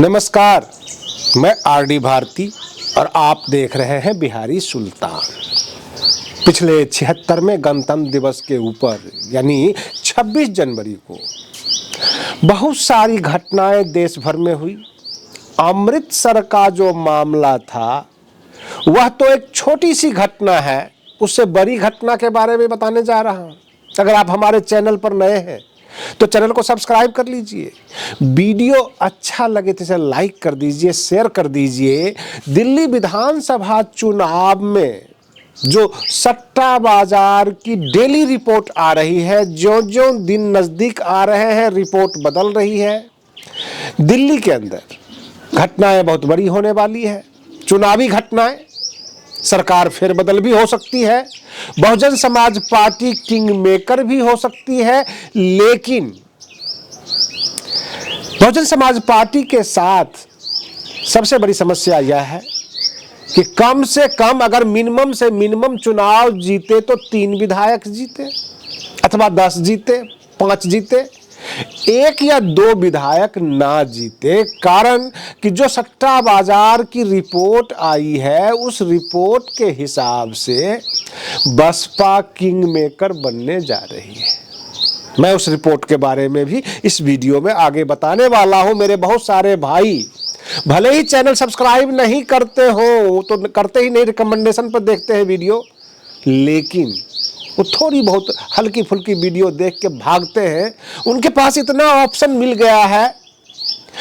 नमस्कार, मैं आरडी भारती और आप देख रहे हैं बिहारी सुल्तान। पिछले 76वें गणतंत्र दिवस के ऊपर यानी 26 जनवरी को बहुत सारी घटनाएं देश भर में हुई। अमृतसर का जो मामला था वह तो एक छोटी सी घटना है, उससे बड़ी घटना के बारे में बताने जा रहा हूं। अगर आप हमारे चैनल पर नए हैं तो चैनल को सब्सक्राइब कर लीजिए। वीडियो अच्छा लगे तो इसे लाइक कर दीजिए, शेयर कर दीजिए। दिल्ली विधानसभा चुनाव में जो सट्टा बाजार की डेली रिपोर्ट आ रही है, जो दिन नजदीक आ रहे हैं रिपोर्ट बदल रही है। दिल्ली के अंदर घटनाएं बहुत बड़ी होने वाली है, चुनावी घटनाएं। सरकार फेरबदल भी हो सकती है, Bahujan Samaj party king maker भी हो सकती है, लेकिन बहुजन समाज पार्टी के साथ सबसे बड़ी समस्या यह है कि कम से कम अगर मिनिमम से मिनिमम चुनाव जीते तो 3 विधायक जीते अथवा 10 जीते, 5 जीते, 1 या 2 विधायक ना जीते। कारण कि जो सट्टा बाजार की रिपोर्ट आई है उस रिपोर्ट के हिसाब से बसपा किंग मेकर बनने जा रही है। मैं उस रिपोर्ट के बारे में भी इस वीडियो में आगे बताने वाला हूं। मेरे बहुत सारे भाई भले ही चैनल सब्सक्राइब नहीं करते हो तो करते ही नहीं, रिकमेंडेशन पर देखते हैं वीडियो, लेकिन वो थोड़ी बहुत हल्की फुल्की वीडियो देख के भागते हैं। उनके पास इतना ऑप्शन मिल गया है,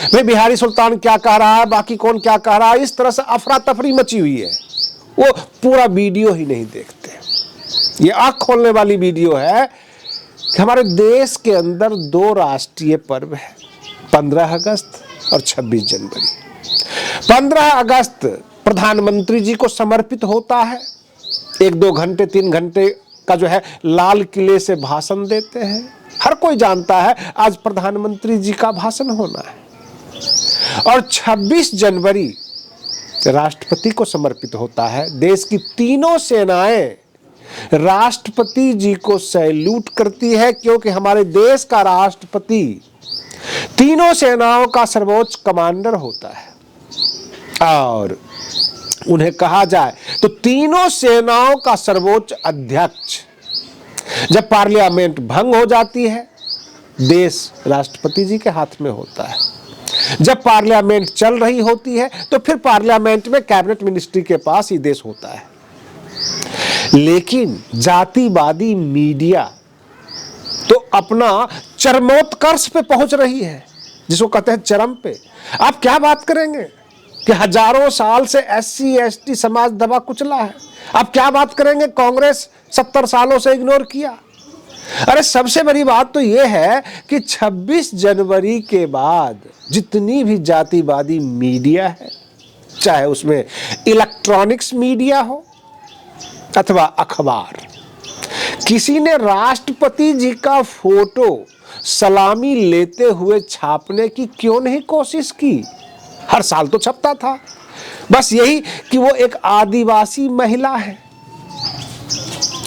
भाई बिहारी सुल्तान क्या कह रहा है, बाकी कौन क्या कह रहा है, इस तरह से अफरा तफरी मची हुई है, वो पूरा वीडियो ही नहीं देखते। ये आंख खोलने वाली वीडियो है कि हमारे देश के अंदर 2 राष्ट्रीय पर्व है, 15 अगस्त और 26 जनवरी। 15 अगस्त प्रधानमंत्री जी को समर्पित होता है। 1-2 घंटे 3 घंटे का जो है लाल किले से भाषण देते हैं। हर कोई जानता है आज प्रधानमंत्री जी का भाषण होना है। और 26 जनवरी राष्ट्रपति को समर्पित होता है। देश की तीनों सेनाएं राष्ट्रपति जी को सैल्यूट करती है, क्योंकि हमारे देश का राष्ट्रपति तीनों सेनाओं का सर्वोच्च कमांडर होता है और उन्हें कहा जाए तो तीनों सेनाओं का सर्वोच्च अध्यक्ष। जब पार्लियामेंट भंग हो जाती है, देश राष्ट्रपति जी के हाथ में होता है। जब पार्लियामेंट चल रही होती है तो फिर पार्लियामेंट में कैबिनेट मिनिस्ट्री के पास ही देश होता है। लेकिन जातिवादी मीडिया तो अपना चरमोत्कर्ष पे पहुंच रही है, जिसको कहते हैं चरम पे। आप क्या बात करेंगे कि हजारों साल से SC ST समाज दबा कुचला है। आप क्या बात करेंगे कांग्रेस 70 सालों से इग्नोर किया। अरे सबसे बड़ी बात तो यह है कि 26 जनवरी के बाद जितनी भी जातिवादी मीडिया है, चाहे उसमें इलेक्ट्रॉनिक्स मीडिया हो अथवा अखबार, किसी ने राष्ट्रपति जी का फोटो सलामी लेते हुए छापने की क्यों नहीं कोशिश की। हर साल तो छपता था, बस यही कि वो एक आदिवासी महिला है,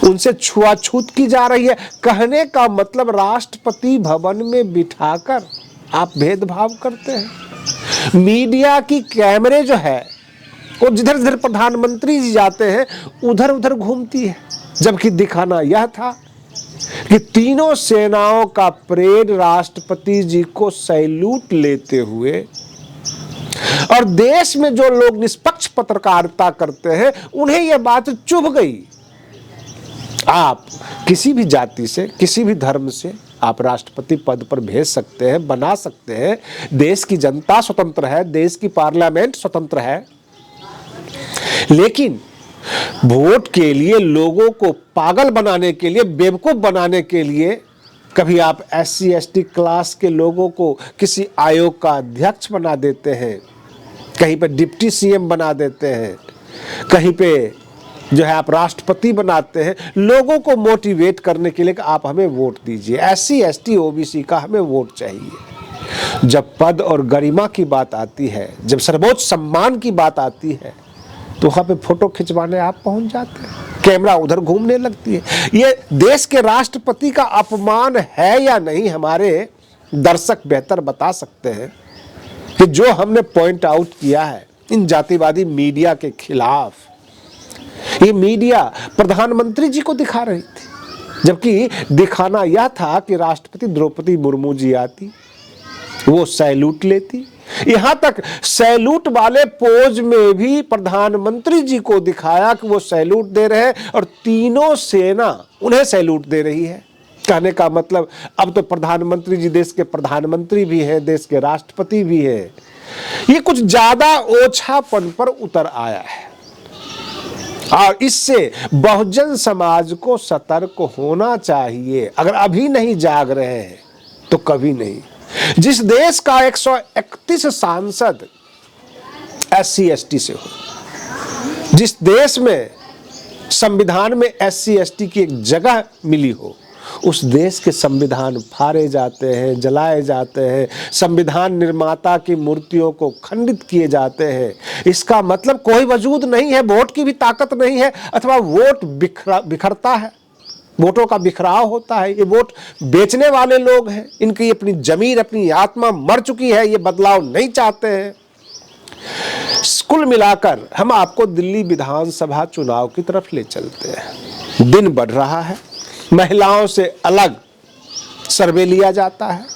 उनसे छुआछूत की जा रही है। कहने का मतलब राष्ट्रपति भवन में बिठाकर आप भेदभाव करते हैं। मीडिया की कैमरे जो है वो जिधर जिधर प्रधानमंत्री जी जाते हैं उधर उधर घूमती है, जबकि दिखाना यह था कि तीनों सेनाओं का परेड राष्ट्रपति जी को सैल्यूट लेते हुए। और देश में जो लोग निष्पक्ष पत्रकारिता करते हैं उन्हें यह बात चुभ गई। आप किसी भी जाति से, किसी भी धर्म से आप राष्ट्रपति पद पर भेज सकते हैं, बना सकते हैं। देश की जनता स्वतंत्र है, देश की पार्लियामेंट स्वतंत्र है, लेकिन वोट के लिए, लोगों को पागल बनाने के लिए, बेवकूफ बनाने के लिए कभी आप SC ST क्लास के लोगों को किसी आयोग का अध्यक्ष बना देते हैं, कहीं पे डिप्टी CM बना देते हैं, कहीं पे जो है आप राष्ट्रपति बनाते हैं, लोगों को मोटिवेट करने के लिए कि आप हमें वोट दीजिए, SC ST OBC का हमें वोट चाहिए। जब पद और गरिमा की बात आती है, जब सर्वोच्च सम्मान की बात आती है, तो वहां पे फोटो खिंचवाने आप पहुंच जाते हैं, कैमरा उधर घूमने लगती है। ये देश के राष्ट्रपति का अपमान है या नहीं, हमारे दर्शक बेहतर बता सकते हैं। कि जो हमने पॉइंट आउट किया है इन जातिवादी मीडिया के खिलाफ, ये मीडिया प्रधानमंत्री जी को दिखा रही थी, जबकि दिखाना यह था कि राष्ट्रपति द्रौपदी मुर्मू जी आती, वो सैल्यूट लेती। यहां तक सैल्यूट वाले पोज में भी प्रधानमंत्री जी को दिखाया कि वो सैल्यूट दे रहे हैं और तीनों सेना उन्हें सैल्यूट दे रही है। कहने का मतलब अब तो प्रधानमंत्री जी देश के प्रधानमंत्री भी हैं, देश के राष्ट्रपति भी हैं। ये कुछ ज्यादा ओछापन पर उतर आया है और इससे बहुजन समाज को सतर्क होना चाहिए। अगर अभी नहीं जाग रहे हैं तो कभी नहीं। जिस देश का 131 सांसद SC ST से हो, जिस देश में संविधान में SC ST की एक जगह मिली हो, उस देश के संविधान फाड़े जाते हैं, जलाए जाते हैं, संविधान निर्माता की मूर्तियों को खंडित किए जाते हैं। इसका मतलब कोई वजूद नहीं है, वोट की भी ताकत नहीं है, अथवा वोट बिखरता है, वोटों का बिखराव होता है। ये वोट बेचने वाले लोग हैं, इनकी अपनी जमीर, अपनी आत्मा मर चुकी है, ये बदलाव नहीं चाहते हैं। कुल मिलाकर हम आपको दिल्ली विधानसभा चुनाव की तरफ ले चलते हैं। दिन बढ़ रहा है, महिलाओं से अलग सर्वे लिया जाता है,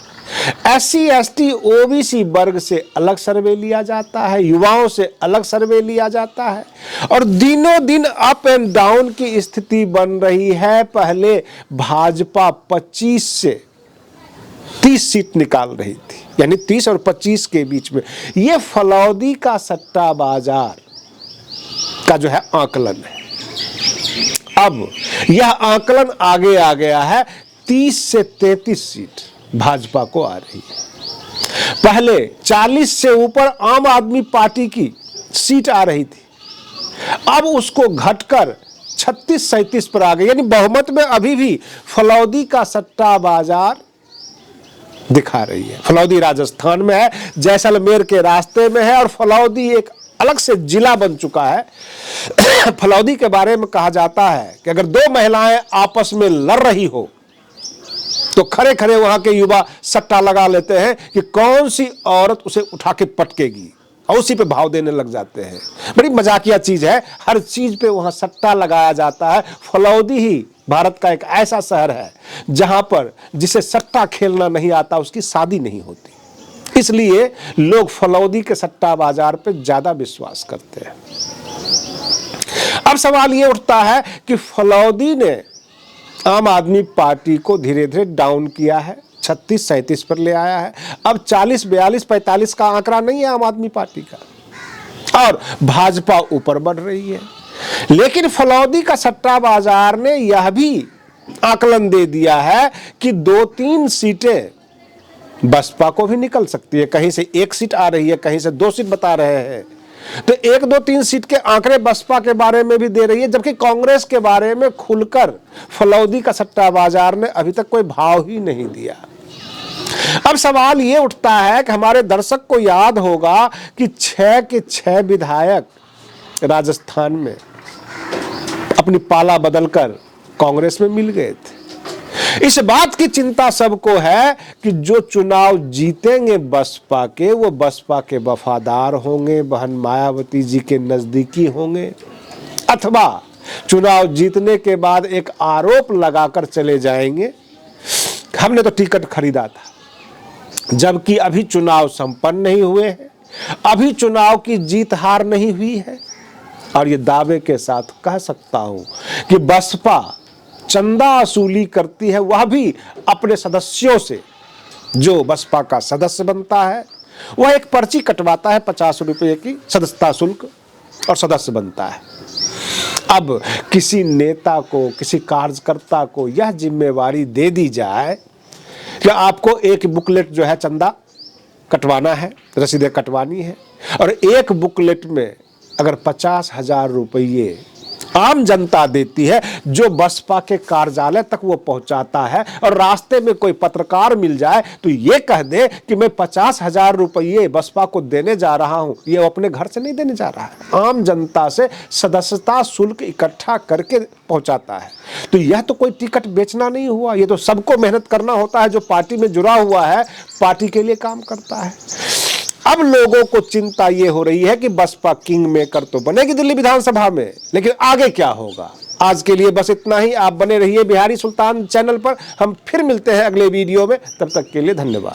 SC ST OBC वर्ग से अलग सर्वे लिया जाता है, युवाओं से अलग सर्वे लिया जाता है और दिनों दिन अप एंड डाउन की स्थिति बन रही है। पहले भाजपा 25 से 30 सीट निकाल रही थी, यानी 30 और 25 के बीच में। यह फलौदी का सट्टा बाजार का जो है आकलन है। अब यह आकलन आगे आ गया है, 30 से 33 सीट भाजपा को आ रही है। पहले 40 से ऊपर आम आदमी पार्टी की सीट आ रही थी, अब उसको घटकर 36-37 पर आ गई, यानी बहुमत में अभी भी फलौदी का सट्टा बाजार दिखा रही है। फलौदी राजस्थान में है, जैसलमेर के रास्ते में है और फलौदी एक अलग से जिला बन चुका है। फलौदी के बारे में कहा जाता है कि अगर दो महिलाएं आपस में लड़ रही हो तो खड़े खड़े वहां के युवा सट्टा लगा लेते हैं कि कौन सी औरत उसे उठा के पटकेगी और उसी पे भाव देने लग जाते हैं। बड़ी मजाकिया चीज है, हर चीज पे वहां सट्टा लगाया जाता है। फलौदी ही भारत का एक ऐसा शहर है जहां पर जिसे सट्टा खेलना नहीं आता उसकी शादी नहीं होती, इसलिए लोग फलौदी के सट्टा बाजार पे ज्यादा विश्वास करते हैं। अब सवाल ये उठता है कि फलौदी ने आम आदमी पार्टी को धीरे धीरे डाउन किया है, 36-37 पर ले आया है। अब 40, 42, 45 का आंकड़ा नहीं है आम आदमी पार्टी का और भाजपा ऊपर बढ़ रही है। लेकिन फलौदी का सट्टा बाजार ने यह भी आकलन दे दिया है कि 2-3 सीटें बसपा को भी निकल सकती है। कहीं से 1 सीट आ रही है, कहीं से 2 सीट बता रहे हैं, तो 1, 2, 3 सीट के आंकड़े बसपा के बारे में भी दे रही है, जबकि कांग्रेस के बारे में खुलकर फलौदी का सट्टा बाजार ने अभी तक कोई भाव ही नहीं दिया। अब सवाल ये उठता है कि हमारे दर्शक को याद होगा कि 6 के 6 विधायक राजस्थान में अपनी पाला बदलकर कांग्रेस में मिल गए थे। इस बात की चिंता सबको है कि जो चुनाव जीतेंगे बसपा के, वो बसपा के वफादार होंगे, बहन मायावती जी के नजदीकी होंगे, अथवा चुनाव जीतने के बाद एक आरोप लगाकर चले जाएंगे हमने तो टिकट खरीदा था, जबकि अभी चुनाव संपन्न नहीं हुए हैं, अभी चुनाव की जीत हार नहीं हुई है। और ये दावे के साथ कह सकता हूं कि बसपा चंदा वसूली करती है, वह भी अपने सदस्यों से। जो बसपा का सदस्य बनता है वह एक पर्ची कटवाता है 50 रुपए की सदस्यता शुल्क और सदस्य बनता है। अब किसी नेता को, किसी कार्यकर्ता को यह जिम्मेवारी दे दी जाए कि आपको एक बुकलेट जो है चंदा कटवाना है, रसीदें कटवानी है, और एक बुकलेट में अगर 50,000 रुपये आम जनता देती है, जो बसपा के कार्यालय तक वो पहुंचाता है, और रास्ते में कोई पत्रकार मिल जाए तो ये कह दे कि मैं 50,000 रुपये बसपा को देने जा रहा हूं, ये वो अपने घर से नहीं देने जा रहा है, आम जनता से सदस्यता शुल्क इकट्ठा करके पहुंचाता है। तो यह तो कोई टिकट बेचना नहीं हुआ, ये तो सबको मेहनत करना होता है, जो पार्टी में जुड़ा हुआ है पार्टी के लिए काम करता है। अब लोगों को चिंता ये हो रही है कि बसपा किंग मेकर तो बनेगी दिल्ली विधानसभा में, लेकिन आगे क्या होगा। आज के लिए बस इतना ही। आप बने रहिए बिहारी सुल्तान चैनल पर। हम फिर मिलते हैं अगले वीडियो में, तब तक के लिए धन्यवाद।